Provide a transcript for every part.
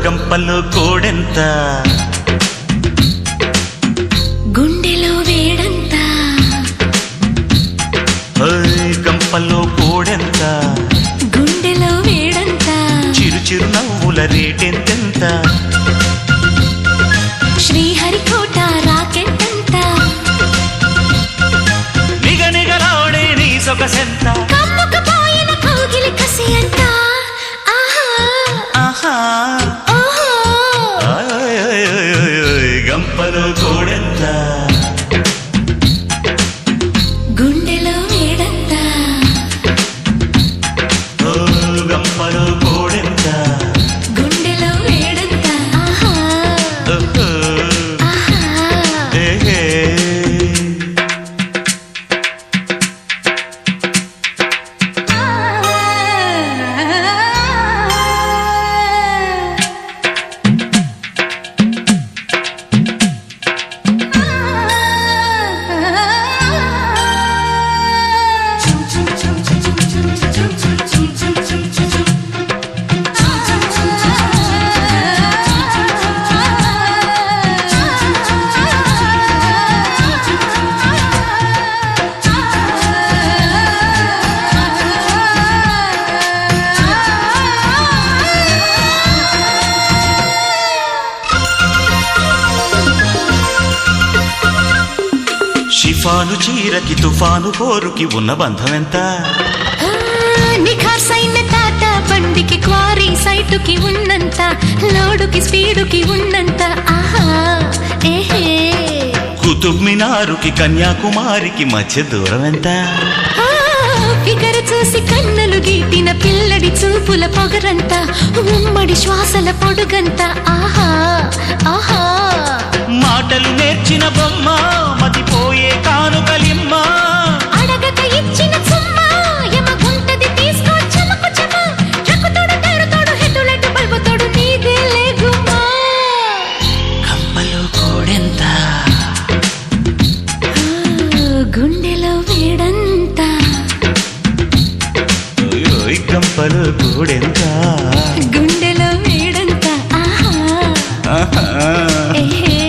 గంపలో కోడెంత గుండెలో వేడంత గంపలో కోడెంత గుండెలో వేడంత చిరు చిరు నవ్వుల రేటెంతెంత శ్రీహరికోట రాకెట్టంత నిగనిగలాడే నీ సొగసెంత కమ్ముకుపోయిన కౌగిలి కసి అంత ఆహా గంపలో కోడెంత గుండెలో వేడంత గంపలో కోడెంత గుండెలో వేడంత షిఫాను చీరకి తుఫాను పోరుకి ఉన్న బంధం ఎంత నిఖార్సైన తాత బండికి క్వారీ సైటుకి ఉన్నంత లోడుకి స్పీడుకి ఉన్నంత ఆహా ఏహే కుతుబ్ మినారుకి కన్యాకుమారికి మధ్య దూరం ఎంత ఫిగర్ చూసి కన్నులు గీటిన పిల్లడి చూపుల పొగరంత ఉమ్మడి శ్వాసల పొడుగంత ఆహా ఆహా మాటలు నేర్చిన బొమ్మ మతిపోయే కానుకలిమ్మ అడగక ఇచ్చిన చుమ్మ యమగుంటది తీసుకో చమకు చమ రకుతోడు తెరుతోడు హెడ్డులెట్టు బల్బుతోడు నీదే లేగుమా గంపలో కోడెంత గుండెలో వేడంత గంపలో కోడెంత గుండెలో వేడంత ఆహా ఏహే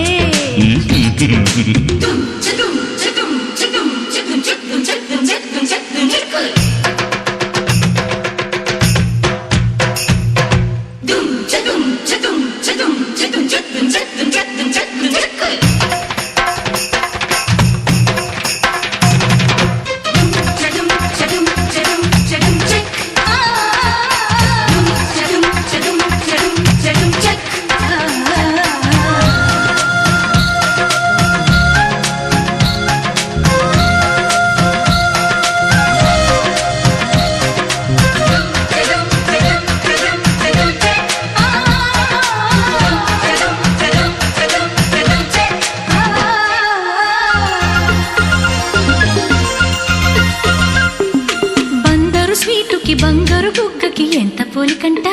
బంగారు బుగ్గకి ఎంత పోలికంట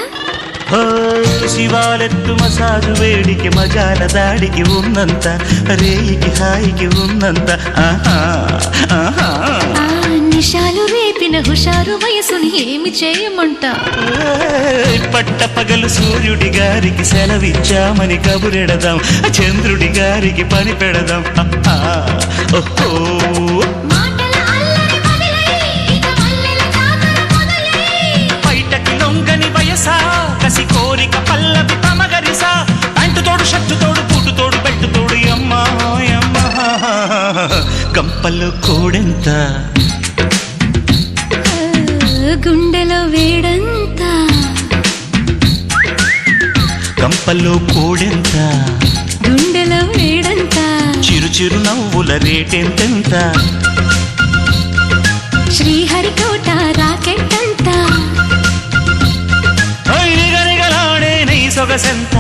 శివాలెత్తు మసాజు వేడికి మజాల దాడికి ఉన్నంత రేయికి హాయికి ఉన్నంత నిషాలు రేపిన హుషారు వయసుని ఏమి చేయమంట పట్ట పగలు సూర్యుడి గారికి సెలవిచ్చామని కబురెడదాం చంద్రుడి గారికి పని పెడదాం ఓహో కసి కోరిక పల్లవి తమగరిసా ప్యాంటు తోడు షర్టు తోడు పూటు తోడు బెట్టు తోడు అమ్మా అమ్మా గంపల్లో కోడెంత గుండెలో వేడంత గంపల్లో కోడెంత గుండెలో వేడంత చిరు చిరు నవ్వుల రేటెంతెంత శ్రీహరికోట రాకెట్టంత నిగనిగలాడే నీ సొగసెంత